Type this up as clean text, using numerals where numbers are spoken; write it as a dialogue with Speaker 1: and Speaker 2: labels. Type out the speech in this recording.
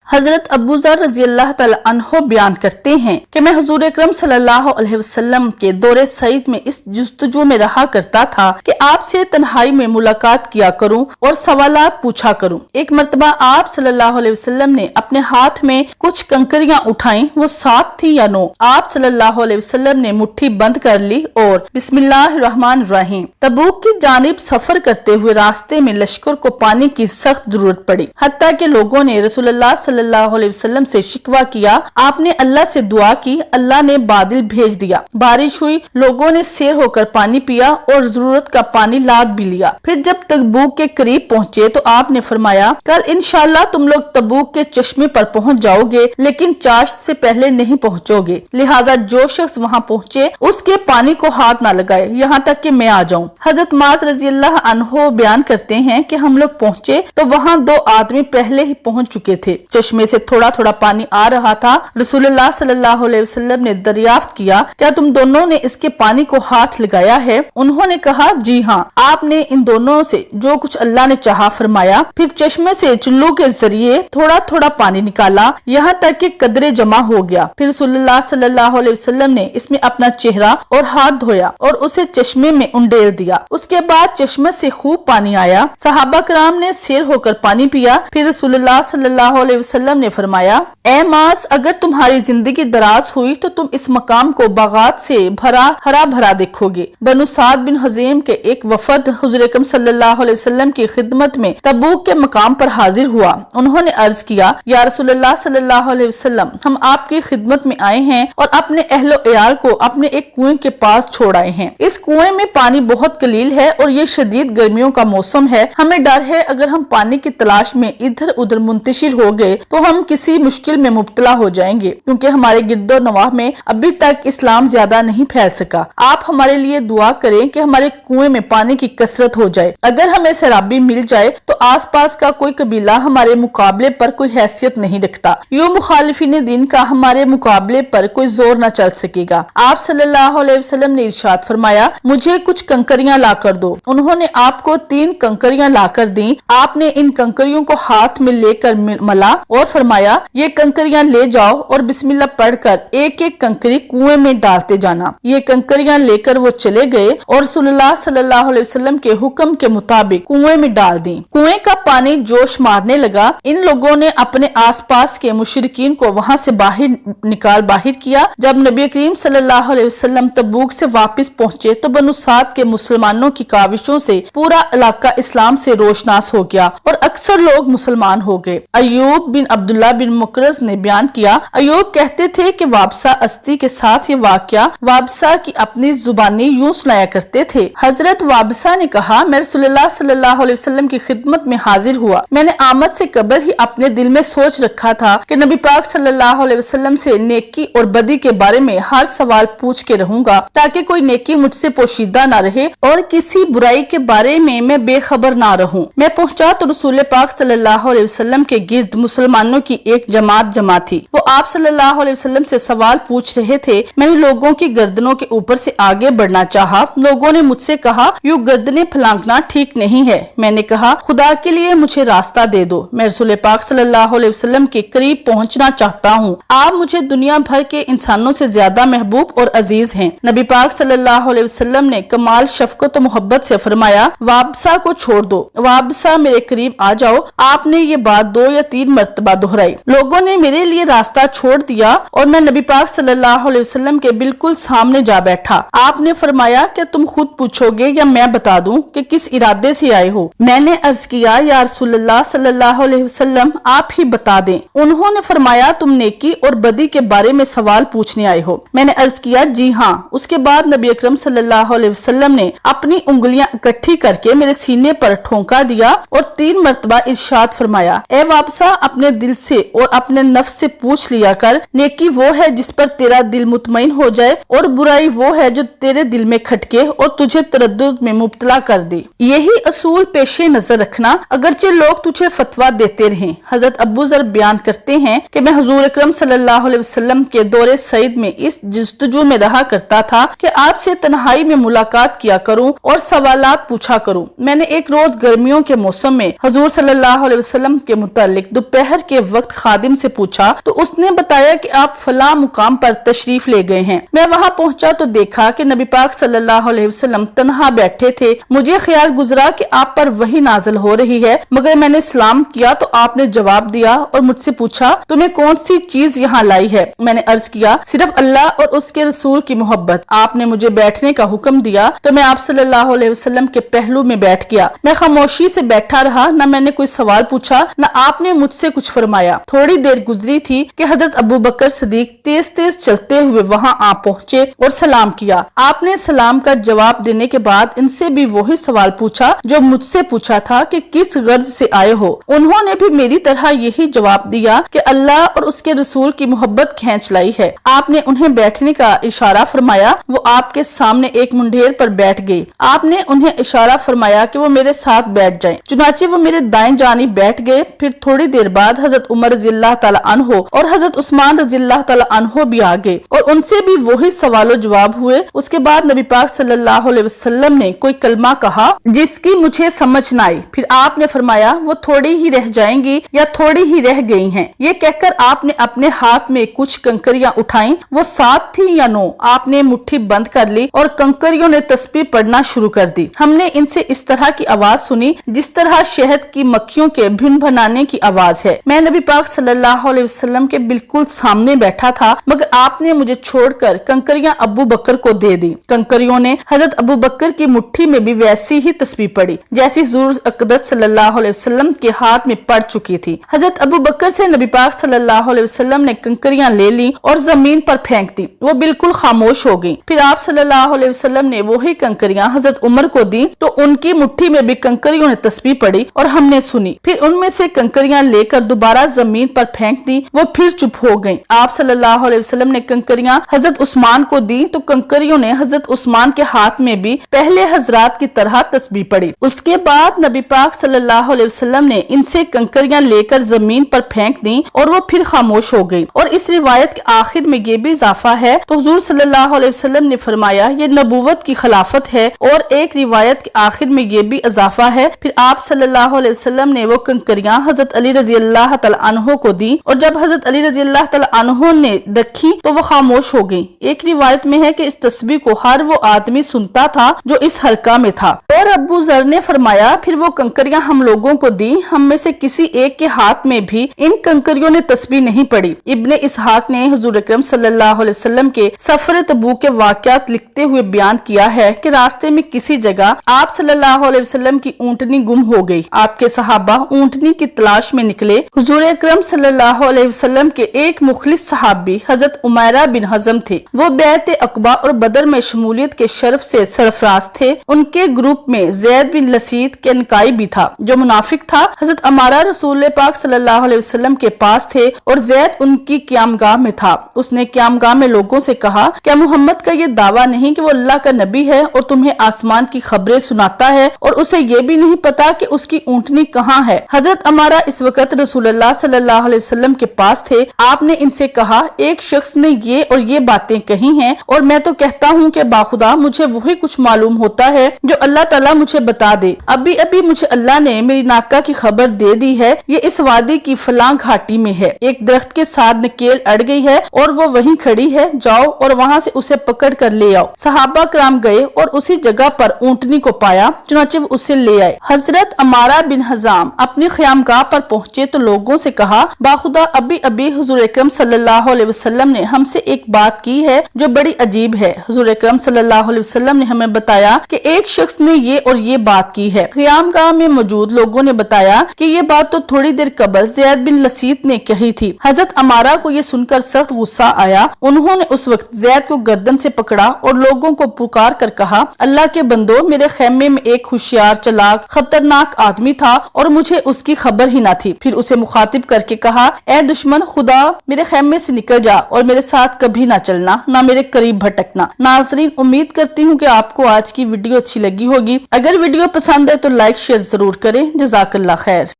Speaker 1: حضرت ابو ذر رضی اللہ تعالی عنہ بیان کرتے ہیں کہ میں حضور اکرم صلی اللہ علیہ وسلم کے دور سعید میں اس جستجو میں رہا کرتا تھا کہ آپ سے تنہائی میں ملاقات کیا کروں اور سوالات پوچھا کروں۔ ایک مرتبہ آپ صلی اللہ علیہ وسلم نے اپنے ہاتھ میں کچھ کنکریاں اٹھائیں، وہ 7 تھی یا 9۔ آپ صلی اللہ علیہ وسلم نے مٹھی بند کر لی اور بسم اللہ الرحمن الرحیم۔ تبوک کی جانب سفر کرتے ہوئے راستے میں لشکر کو پانی کی سخت ضرورت پڑی، حتیٰ کہ لوگوں نے رسول اللہ صلی اللہ علیہ وسلم سے شکوہ کیا۔ آپ نے اللہ سے دعا کی، اللہ نے بادل بھیج دیا، بارش ہوئی، لوگوں نے سیر ہو کر پانی پیا اور ضرورت کا پانی لاد بھی لیا۔ پھر جب تبوک کے قریب پہنچے تو آپ نے فرمایا، کل انشاءاللہ تم لوگ تبوک کے چشمے پر پہنچ جاؤ گے، لیکن چاشت سے پہلے نہیں پہنچو گے، لہٰذا جو شخص وہاں پہنچے اس کے پانی کو ہاتھ نہ لگائے یہاں تک کہ میں آ جاؤں۔ حضرت معاذ رضی اللہ عنہ بیان کرتے ہیں کہ ہم لوگ پہنچے تو وہاں 2 آدمی پہلے ہی پہنچ چکے تھے، چشمے سے تھوڑا تھوڑا پانی آ رہا تھا۔ رسول اللہ صلی اللہ علیہ وسلم نے دریافت کیا، کیا تم دونوں نے اس کے پانی کو ہاتھ لگایا ہے؟ انہوں نے کہا جی ہاں۔ آپ نے ان دونوں سے جو کچھ اللہ نے چاہا فرمایا، پھر چشمے سے چلو کے ذریعے تھوڑا تھوڑا پانی نکالا یہاں تک کہ قدرے جمع ہو گیا۔ پھر رسول اللہ صلی اللہ علیہ وسلم نے اس میں اپنا چہرہ اور ہاتھ دھویا اور اسے چشمے میں انڈیل دیا۔ اس کے بعد چشمے سے خوب پانی آیا، صحابہ کرام نے سیر ہو کر پانی پیا۔ پھر رسول اللہ صلی اللہ علیہ وسلم نے فرمایا، اے معاذ، اگر تمہاری زندگی دراز ہوئی تو تم اس مقام کو باغات سے ہرا بھرا دیکھو گے۔ بنو سعد بن حزیم کے ایک وفد حضور اکرم صلی اللہ علیہ وسلم کی خدمت میں تبوک کے مقام پر حاضر ہوا۔ انہوں نے عرض کیا، یا رسول اللہ صلی اللہ علیہ وسلم، ہم آپ کی خدمت میں آئے ہیں اور اپنے اہل و عیال کو اپنے ایک کنویں کے پاس چھوڑ آئے ہیں۔ اس کنویں میں پانی بہت قلیل ہے اور یہ شدید گرمیوں کا موسم ہے، ہمیں ڈر ہے اگر ہم پانی کی تلاش میں ادھر ادھر منتشر ہو گئے تو ہم کسی مشکل میں مبتلا ہو جائیں گے، کیونکہ ہمارے گرد و نواح میں ابھی تک اسلام زیادہ نہیں پھیل سکا۔ آپ ہمارے لیے دعا کریں کہ ہمارے کنویں میں پانی کی کثرت ہو جائے، اگر ہمیں سیرابی مل جائے تو آس پاس کا کوئی قبیلہ ہمارے مقابلے پر کوئی حیثیت نہیں رکھتا، یوں مخالفین دین کا ہمارے مقابلے پر کوئی زور نہ چل سکے گا۔ آپ صلی اللہ علیہ وسلم نے ارشاد فرمایا، مجھے کچھ کنکریاں لا کر دو۔ انہوں نے آپ کو 3 کنکریاں لا کر دیں۔ آپ نے ان کنکریوں کو ہاتھ میں لے کر ملا اور فرمایا، یہ کنکریاں لے جاؤ اور بسم اللہ پڑھ کر ایک ایک کنکری کنویں میں ڈالتے جانا۔ یہ کنکریاں لے کر وہ چلے گئے اور رسول اللہ صلی اللہ علیہ وسلم کے حکم کے مطابق کنویں میں ڈال دیں۔ کنویں کا پانی جوش مارنے لگا۔ ان لوگوں نے اپنے آس پاس کے مشرکین کو وہاں سے باہر کیا۔ جب نبی کریم صلی اللہ علیہ وسلم تبوک سے واپس پہنچے تو بنو سعد کے مسلمانوں کی کاوشوں سے پورا علاقہ اسلام سے روشناس ہو گیا اور اکثر لوگ مسلمان ہو گئے۔ ایوب بن عبداللہ بن مقرز نے بیان کیا، ایوب کہتے تھے کہ وابسہ استی کے ساتھ یہ واقعہ وابسہ کی اپنی زبانی یوں سنایا کرتے تھے۔ حضرت وابسہ نے کہا، میں رسول اللہ صلی اللہ علیہ وسلم کی خدمت میں حاضر ہوا۔ میں نے آمد سے قبل ہی اپنے دل میں سوچ رکھا تھا کہ نبی پاک صلی اللہ علیہ وسلم سے نیکی اور بدی کے بارے میں ہر سوال پوچھ کے رہوں گا، تاکہ کوئی نیکی مجھ سے پوشیدہ نہ رہے اور کسی برائی کے بارے میں بے خبر نہ رہوں۔ میں پہنچا تو رسول پاک صلی اللہ علیہ وسلم کے گرد مسلمانوں کی ایک جماعت جمع تھی۔ وہ آپ صلی اللہ علیہ وسلم سے سوال پوچھ رہے تھے۔ میں نے لوگوں کی گردنوں کے اوپر سے آگے بڑھنا چاہا۔ لوگوں نے مجھ سے کہا، یوں گردنیں پھلانکنا ٹھیک نہیں ہے۔ میں نے کہا، خدا کے لیے مجھے راستہ دے دو، میں رسول پاک صلی اللہ علیہ وسلم کے قریب پہنچنا چاہتا ہوں۔ آپ مجھے دنیا بھر کے انسانوں سے زیادہ محبوب اور عزیز ہیں۔ نبی پاک صلی اللہ علیہ وسلم نے کمال شفقت و محبت سے فرمایا، وابسہ کو چھوڑ دو، وابسہ میرے قریب آ جاؤ۔ آپ نے یہ بات 2 یا 3 مرتبہ دہرائی۔ لوگوں نے میرے لیے راستہ چھوڑ دیا اور میں نبی پاک صلی اللہ علیہ وسلم کے بالکل سامنے جا بیٹھا۔ آپ نے فرمایا، کیا تم خود پوچھو گے یا میں بتا دوں کہ کس ارادے سے آئے ہو؟ میں نے عرض کیا، یا رسول اللہ صلی اللہ علیہ وسلم، آپ ہی بتا دیں۔ انہوں نے فرمایا، تم نیکی اور بدی کے بارے میں سوال پوچھنے آئے ہو؟ میں نے عرض کیا، جی ہاں۔ اس کے بعد نبی اکرم صلی اللہ علیہ وسلم نے اپنی انگلیاں اکٹھی کر کے میرے سینے پر ٹھونکا دیا اور 3 مرتبہ ارشاد فرمایا، اے وابسہ، اپنے دل سے اور اپنے نفس سے پوچھ لیا کر، نیکی وہ ہے جس پر تیرا دل مطمئن ہو جائے اور برائی وہ ہے جو تیرے دل میں کھٹکے اور تجھے تردد میں مبتلا کر دے۔ یہی اصول پیش نظر رکھنا، اگرچہ لوگ تجھے فتویٰ دیتے رہیں۔ حضرت ابو ذر بیان کرتے ہیں کہ میں حضور اکرم صلی اللہ علیہ وسلم کے دور سعید میں اس جستجو میں رہا کرتا تھا کہ آپ سے تنہائی میں ملاقات کیا کروں اور سوالات پوچھا کروں۔ میں نے ایک روز گرمیوں کے موسم میں حضور صلی اللہ علیہ وسلم کے متعلق دوپہر ظہر کے وقت خادم سے پوچھا تو اس نے بتایا کہ آپ فلاں مقام پر تشریف لے گئے ہیں۔ میں وہاں پہنچا تو دیکھا کہ نبی پاک صلی اللہ علیہ وسلم تنہا بیٹھے تھے۔ مجھے خیال گزرا کہ آپ پر وحی نازل ہو رہی ہے، مگر میں نے سلام کیا تو آپ نے جواب دیا اور مجھ سے پوچھا تمہیں کون سی چیز یہاں لائی ہے؟ میں نے عرض کیا صرف اللہ اور اس کے رسول کی محبت۔ آپ نے مجھے بیٹھنے کا حکم دیا تو میں آپ صلی اللہ علیہ وسلم کے پہلو میں بیٹھ گیا۔ میں خاموشی سے بیٹھا رہا، نہ میں نے کوئی سوال پوچھا نہ آپ نے مجھ سے کچھ فرمایا۔ تھوڑی دیر گزری تھی کہ حضرت ابو بکر صدیق تیز تیز چلتے ہوئے وہاں آ پہنچے اور سلام کیا۔ آپ نے سلام کا جواب دینے کے بعد ان سے بھی وہی سوال پوچھا جو مجھ سے پوچھا تھا کہ کس غرض سے آئے ہو۔ انہوں نے بھی میری طرح یہی جواب دیا کہ اللہ اور اس کے رسول کی محبت کھینچ لائی ہے۔ آپ نے انہیں بیٹھنے کا اشارہ فرمایا، وہ آپ کے سامنے ایک منڈیر پر بیٹھ گئی۔ آپ نے انہیں اشارہ فرمایا کہ وہ میرے ساتھ بیٹھ جائیں، چنانچہ وہ میرے دائیں جانب بیٹھ گئے۔ پھر تھوڑی دیر بعد حضرت عمر رضی اللہ تعالی عنہ اور حضرت عثمان رضی اللہ تعالی عنہ بھی آ گئے اور ان سے بھی وہی سوال و جواب ہوئے۔ اس کے بعد نبی پاک صلی اللہ علیہ وسلم نے کوئی کلمہ کہا جس کی مجھے سمجھ نہ آئی۔ پھر آپ نے فرمایا وہ تھوڑی ہی رہ جائیں گی یا تھوڑی ہی رہ گئی ہیں۔ یہ کہہ کر آپ نے اپنے ہاتھ میں کچھ کنکریاں اٹھائیں، وہ 7 تھی یا 9۔ آپ نے مٹھی بند کر لی اور کنکریوں نے تسبیح پڑھنا شروع کر دی۔ ہم نے ان سے اس طرح کی آواز سنی جس طرح شہد کی مکھیوں کے بھن بھنانے کی آواز ہے۔ میں نبی پاک صلی اللہ علیہ وسلم کے بالکل سامنے بیٹھا تھا، مگر آپ نے مجھے چھوڑ کر کنکریاں ابو بکر کو دے دی۔ کنکریوں نے حضرت ابو بکر کی مٹھی میں بھی ویسی ہی تسبیح پڑھی جیسی حضور اقدس صلی اللہ علیہ وسلم کے ہاتھ میں پڑ چکی تھی۔ حضرت ابو بکر سے نبی پاک صلی اللہ علیہ وسلم نے کنکریاں لے لی اور زمین پر پھینک دی، وہ بالکل خاموش ہو گئی۔ پھر آپ صلی اللہ علیہ وسلم نے وہی کنکریاں حضرت عمر کو دی تو ان کی مٹھی میں بھی کنکریوں نے تسبیح پڑھی اور ہم نے سنی۔ پھر ان میں سے کنکریاں لے کر دوبارہ زمین پر پھینک دی، وہ پھر چپ ہو گئیں۔ آپ صلی اللہ علیہ وسلم نے کنکریاں حضرت عثمان کو دی تو کنکریوں نے حضرت عثمان کے ہاتھ میں بھی پہلے حضرات کی طرح تسبیح پڑھی۔ اس کے بعد نبی پاک صلی اللہ علیہ وسلم نے ان سے کنکریاں لے کر زمین پر پھینک دیں اور وہ پھر خاموش ہو گئی۔ اور اس روایت کے آخر میں یہ بھی اضافہ ہے تو حضور صلی اللہ علیہ وسلم نے فرمایا یہ نبوت کی خلافت ہے، اور ایک روایت کے آخر میں یہ بھی اضافہ ہے پھر آپ صلی اللہ علیہ وسلم نے وہ کنکریاں حضرت علی رضی اللہ تعالی عنہ کو دی، اور جب حضرت علی رضی اللہ تعالی عنہ نے رکھی تو وہ خاموش ہو گئی۔ ایک روایت میں ہے کہ اس تسبیح کو ہر وہ آدمی سنتا تھا جو اس حلقہ میں تھا۔ اور ابو ذر نے فرمایا پھر وہ کنکریاں ہم لوگوں کو دی، ہم میں سے کسی ایک کے ہاتھ میں بھی ان کنکریوں نے تسبیح نہیں پڑھی۔ ابن اسحاق نے حضور اکرم صلی اللہ علیہ وسلم کے سفر تبوک کے واقعات لکھتے ہوئے بیان کیا ہے کہ راستے میں کسی جگہ آپ صلی اللہ علیہ وسلم کی اونٹنی گم ہو گئی۔ آپ کے صحابہ اونٹنی کی تلاش میں نکلے۔ حضور اکرم صلی اللہ علیہ وسلم کے ایک مخلص صحابی حضرت عمیرہ بن حزم تھے، وہ بیعت عقبہ اور بدر میں شمولیت کے شرف سے سرفراز تھے۔ ان کے گروپ میں زید بن لسید کے نکائی بھی تھا جو منافق تھا۔ حضرت عمیرہ رسول پاک صلی اللہ علیہ وسلم کے پاس تھے اور زید ان کی قیام گاہ میں تھا۔ اس نے قیام گاہ میں لوگوں سے کہا کیا محمد کا یہ دعویٰ نہیں کہ وہ اللہ کا نبی ہے اور تمہیں آسمان کی خبریں سناتا ہے اور اسے یہ بھی نہیں پتا کہ اس کی اونٹنی کہاں ہے؟ حضرت عمیرہ اس وقت رسول اللہ صلی اللہ علیہ وسلم کے پاس تھے۔ آپ نے ان سے کہا ایک شخص نے یہ اور یہ باتیں کہی ہیں اور میں تو کہتا ہوں کہ باخدا مجھے وہی کچھ معلوم ہوتا ہے جو اللہ تعالیٰ مجھے بتا دے۔ ابھی مجھے اللہ نے میری ناکہ کی خبر دے دی ہے، یہ اس وادی کی فلاں گھاٹی میں ہے، ایک درخت کے ساتھ نکیل اڑ گئی ہے اور وہ وہیں کھڑی ہے، جاؤ اور وہاں سے اسے پکڑ کر لے آؤ۔ صحابہ کرام گئے اور اسی جگہ پر اونٹنی کو پایا، چنانچہ وہ اسے لے آئے۔ حضرت عمیرہ بن حزام اپنی خیامگاہ پر پہنچے تو لوگوں سے کہا باخدا ابھی حضور اکرم صلی اللہ علیہ وسلم نے ہم سے ایک بات کی ہے جو بڑی عجیب ہے۔ حضور اکرم صلی اللہ علیہ وسلم نے ہمیں بتایا کہ ایک شخص نے یہ اور یہ بات کی ہے۔ خیامگاہ میں موجود لوگوں نے بتایا کہ یہ بات تو تھوڑی دیر قبل زید بن لسید نے کہی تھی۔ حضرت عمیرہ کو یہ سن کر سخت غصہ آیا، انہوں نے اس وقت زید کو گردن سے پکڑا اور لوگوں کو پکار کر کہا اللہ کے بندو، میرے خیمے میں ایک ہوشیار چلاک خطرناک آدمی تھا اور مجھے اس کی خبر ہی نہ تھی۔ پھر اسے مخاطب کر کے کہا اے دشمن خدا، میرے خیمے سے نکل جا اور میرے ساتھ کبھی نہ چلنا، نہ میرے قریب بھٹکنا۔ ناظرین، امید کرتی ہوں کہ آپ کو آج کی ویڈیو اچھی لگی ہوگی۔ اگر ویڈیو پسند ہے تو لائک شیئر ضرور کریں۔ جزاک اللہ خیر۔